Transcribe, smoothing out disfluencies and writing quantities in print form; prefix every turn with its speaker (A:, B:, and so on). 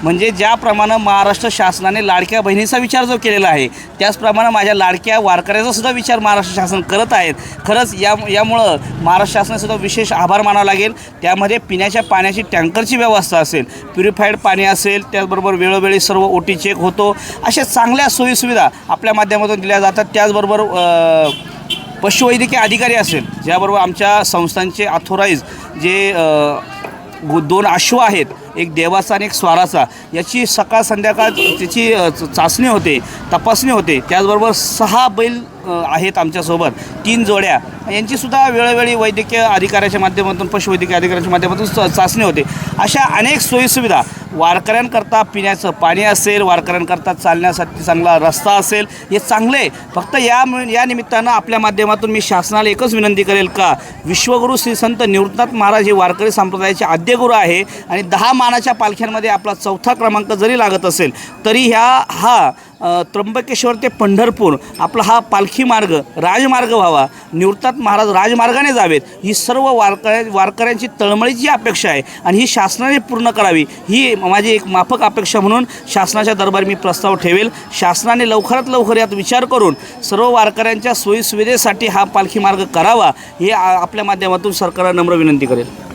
A: म्हणजे ज्याप्रमाणे महाराष्ट्र शासनाने लाडक्या बहिणीचा विचार जो केलेला आहे त्याचप्रमाणे माझ्या लाडक्या वारकऱ्याचा सुद्धा विचार महाराष्ट्र शासन करत आहेत। खरंच यामुळं महाराष्ट्र शासनाचा विशेष आभार मानावा लागेल। त्यामध्ये पिण्याच्या पाण्याची टँकरची व्यवस्था असेल, प्युरिफाईड पाणी असेल, त्याचबरोबर वेळोवेळी सर्व ओटी चेक होतो, अशा चांगल्या सोयीसुविधा आपल्या माध्यमातून दिल्या जातात। त्याचबरोबर पशुवैद्यकीय अधिकारी असेल, ज्याबरोबर आमच्या संस्थांचे ऑथोराईज जे 2 अश्व आहेत, एक देवाचा आणि एक स्वाराचा, याची सकाळ संध्याकाळ त्याची चाचणी होते, तपासणी होते। त्याचबरोबर 6 बैल आहेत आमच्यासोबत, 3 जोड्या, यांचीसुद्धा वेळोवेळी वैद्यकीय अधिकाऱ्याच्या माध्यमातून, पशुवैद्यकीय अधिकाऱ्याच्या माध्यमातून चाचणी होते। अशा अनेक सोयीसुविधा वारकऱ्यांकरता पिण्याचं पाणी असेल, वारकऱ्यांकरता चालण्यासाठी चांगला रस्ता असेल, हे चांगले। फक्त या निमित्तानं आपल्या माध्यमातून मी शासनाला एकच विनंती करेल का विश्वगुरू श्री संत निवृत्तीनाथ महाराज हे वारकरी संप्रदायाचे आद्यगुरू आहे आणि 10 मानाच्या पालख्यांमध्ये आपला 4था क्रमांक जरी लागत असेल तरी हा त्र्यंबकेश्वर ते पंढरपूर आपला हा पालखी मार्ग राजमार्ग व्हावा, निवृत्तीनाथ महाराज राजमार्गाने जावेत, ही सर्व वारकऱ्यांची तळमळीची अपेक्षा आहे आणि ही शासनाने पूर्ण करावी, ही माझी एक माफक अपेक्षा म्हणून शासनाच्या दरबारी मी प्रस्ताव ठेवेल। शासनाने लवकरात लवकर यात विचार करून सर्व वारकऱ्यांच्या सोयीसुविधेसाठी हा पालखी मार्ग करावा, हे आपल्या माध्यमातून सरकारला नम्र विनंती करेल।